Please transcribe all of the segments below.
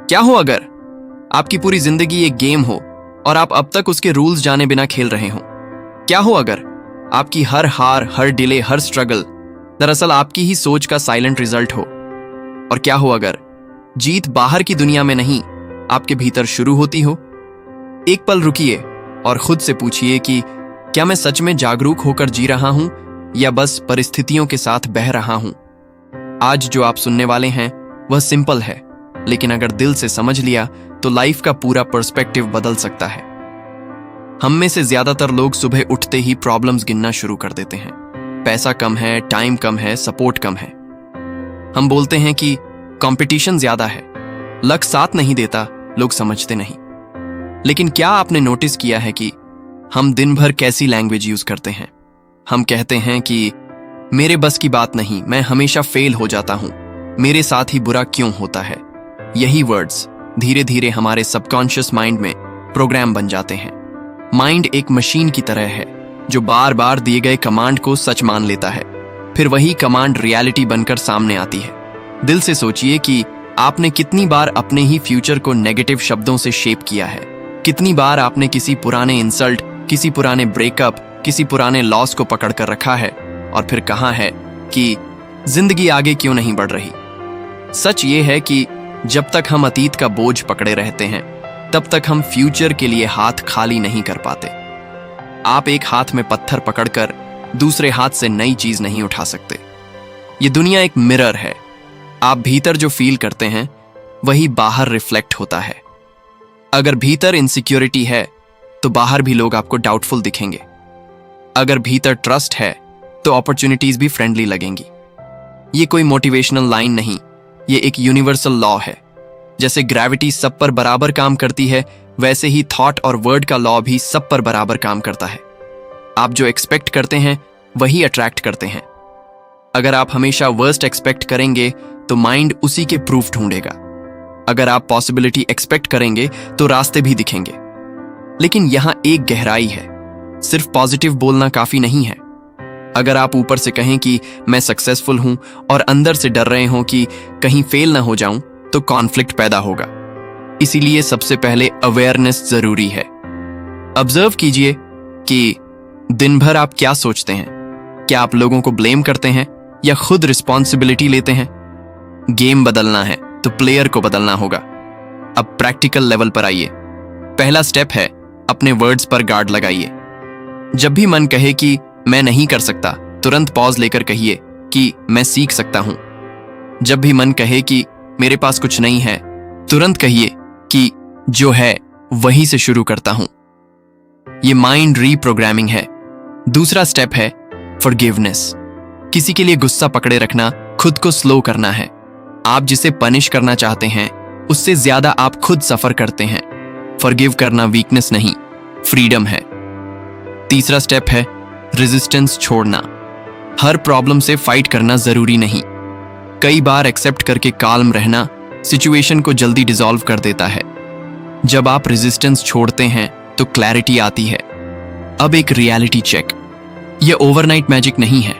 क्या हो अगर आपकी पूरी जिंदगी एक गेम हो और आप अब तक उसके रूल्स जाने बिना खेल रहे हो? क्या हो अगर आपकी हर हार, हर डिले, हर स्ट्रगल दरअसल आपकी ही सोच का साइलेंट रिजल्ट हो? और क्या हो अगर जीत बाहर की दुनिया में नहीं, आपके भीतर शुरू होती हो? एक पल रुकिए और खुद से पूछिए कि क्या मैं सच में जागरूक होकर जी रहा हूं या बस परिस्थितियों के साथ बह रहा हूं? आज जो आप सुनने वाले हैं वह सिंपल है, लेकिन अगर दिल से समझ लिया तो लाइफ का पूरा पर्सपेक्टिव बदल सकता है। हम में से ज्यादातर लोग सुबह उठते ही प्रॉब्लम्स गिनना शुरू कर देते हैं। पैसा कम है, टाइम कम है, सपोर्ट कम है। हम बोलते हैं कि कंपटीशन ज्यादा है, लक साथ नहीं देता, लोग समझते नहीं। लेकिन क्या आपने नोटिस किया है कि हम दिन भर कैसी लैंग्वेज यूज करते हैं? हम कहते हैं कि मेरे बस की बात नहीं, मैं हमेशा फेल हो जाता हूं, मेरे साथ ही बुरा क्यों होता है। यही वर्ड्स धीरे धीरे हमारे सबकॉन्शियस माइंड में प्रोग्राम बन जाते हैं। माइंड एक मशीन की तरह है जो बार बार दिए गए कमांड को सच मान लेता है, फिर वही कमांड रियलिटी बनकर सामने आती है। दिल से सोचिए कि आपने कितनी बार अपने ही फ्यूचर को नेगेटिव शब्दों से शेप किया है। कितनी बार आपने किसी पुराने इंसल्ट, किसी पुराने ब्रेकअप, किसी पुराने लॉस को पकड़ कर रखा है और फिर कहा है कि जिंदगी आगे क्यों नहीं बढ़ रही। सच ये है कि जब तक हम अतीत का बोझ पकड़े रहते हैं तब तक हम फ्यूचर के लिए हाथ खाली नहीं कर पाते। आप एक हाथ में पत्थर पकड़कर दूसरे हाथ से नई चीज नहीं उठा सकते। ये दुनिया एक मिरर है। आप भीतर जो फील करते हैं वही बाहर रिफ्लेक्ट होता है। अगर भीतर इनसिक्योरिटी है तो बाहर भी लोग आपको डाउटफुल दिखेंगे। अगर भीतर ट्रस्ट है तो अपॉर्चुनिटीज भी फ्रेंडली लगेंगी। ये कोई मोटिवेशनल लाइन नहीं, ये एक यूनिवर्सल लॉ है। जैसे ग्रेविटी सब पर बराबर काम करती है, वैसे ही थॉट और वर्ड का लॉ भी सब पर बराबर काम करता है। आप जो एक्सपेक्ट करते हैं वही अट्रैक्ट करते हैं। अगर आप हमेशा वर्स्ट एक्सपेक्ट करेंगे तो माइंड उसी के प्रूफ ढूंढेगा। अगर आप पॉसिबिलिटी एक्सपेक्ट करेंगे तो रास्ते भी दिखेंगे। लेकिन यहां एक गहराई है, सिर्फ पॉजिटिव बोलना काफी नहीं है। अगर आप ऊपर से कहें कि मैं सक्सेसफुल हूं और अंदर से डर रहे हो कि कहीं फेल ना हो जाऊं, तो कॉन्फ्लिक्ट पैदा होगा। इसीलिए सबसे पहले अवेयरनेस जरूरी है। ऑब्जर्व कीजिए कि दिन भर आप क्या सोचते हैं। क्या आप लोगों को ब्लेम करते हैं या खुद रिस्पॉन्सिबिलिटी लेते हैं? गेम बदलना है तो प्लेयर को बदलना होगा। अब प्रैक्टिकल लेवल पर आइए। पहला स्टेप है अपने वर्ड्स पर गार्ड लगाइए। जब भी मन कहे कि मैं नहीं कर सकता, तुरंत पॉज लेकर कहिए कि मैं सीख सकता हूं। जब भी मन कहे कि मेरे पास कुछ नहीं है, तुरंत कहिए कि जो है वहीं से शुरू करता हूं। यह माइंड रीप्रोग्रामिंग है। दूसरा स्टेप है फॉरगिवनेस। किसी के लिए गुस्सा पकड़े रखना खुद को स्लो करना है। आप जिसे पनिश करना चाहते हैं उससे ज्यादा आप खुद सफर करते हैं। फॉरगिव करना वीकनेस नहीं, फ्रीडम है। तीसरा स्टेप है रेजिस्टेंस छोड़ना। हर प्रॉब्लम से फाइट करना जरूरी नहीं। कई बार एक्सेप्ट करके काल्म रहना सिचुएशन को जल्दी डिसॉल्व कर देता है। जब आप रेजिस्टेंस छोड़ते हैं तो क्लैरिटी आती है। अब एक रियलिटी चेक। यह ओवरनाइट मैजिक नहीं है।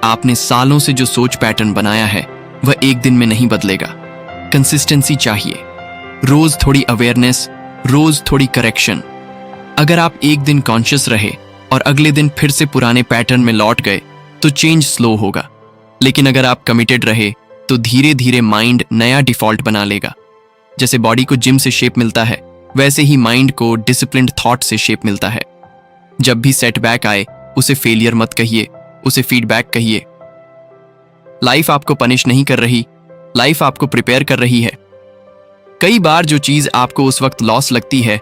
आपने सालों से जो सोच पैटर्न बनाया है वह एक दिन में नहीं बदलेगा। कंसिस्टेंसी चाहिए। रोज थोड़ी अवेयरनेस, रोज थोड़ी करेक्शन। अगर आप एक दिन कॉन्शियस रहे और अगले दिन फिर से पुराने पैटर्न में लौट गए तो चेंज स्लो होगा। लेकिन अगर आप कमिटेड रहे तो धीरे धीरे माइंड नया डिफॉल्ट बना लेगा। जैसे बॉडी को जिम से शेप मिलता है, वैसे ही माइंड को डिसिप्लिन्ड थॉट से शेप मिलता है। जब भी सेटबैक आए उसे फेलियर मत कहिए, उसे फीडबैक कहिए। लाइफ आपको पनिश नहीं कर रही, लाइफ आपको प्रिपेयर कर रही है। कई बार जो चीज आपको उस वक्त लॉस लगती है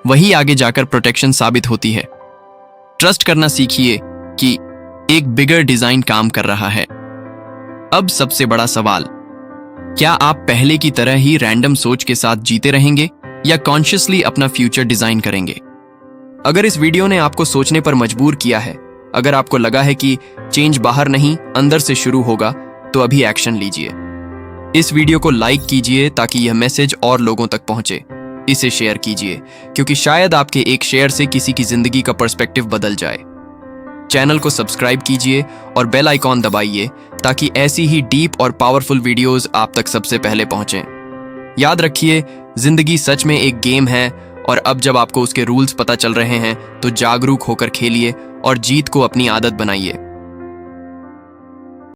वही आगे जाकर प्रोटेक्शन साबित होती है। ट्रस्ट करना सीखिए कि एक बिगर डिजाइन काम कर रहा है। अब सबसे बड़ा सवाल, क्या आप पहले की तरह ही रैंडम सोच के साथ जीते रहेंगे या कॉन्शियसली अपना फ्यूचर डिजाइन करेंगे? अगर इस वीडियो ने आपको सोचने पर मजबूर किया है, अगर आपको लगा है कि चेंज बाहर नहीं अंदर से शुरू होगा, तो अभी एक्शन लीजिए। इस वीडियो को लाइक कीजिए ताकि यह मैसेज और लोगों तक पहुंचे। इसे शेयर कीजिए क्योंकि शायद आपके एक शेयर से किसी की जिंदगी का पर्सपेक्टिव बदल जाए। चैनल को सब्सक्राइब कीजिए और बेल आइकॉन दबाइए ताकि ऐसी ही डीप और पावरफुल वीडियोस आप तक सबसे पहले पहुंचें। याद रखिए, जिंदगी सच में एक गेम है और अब जब आपको उसके रूल्स पता चल रहे हैं तो जागरूक होकर खेलिए और जीत को अपनी आदत बनाइए।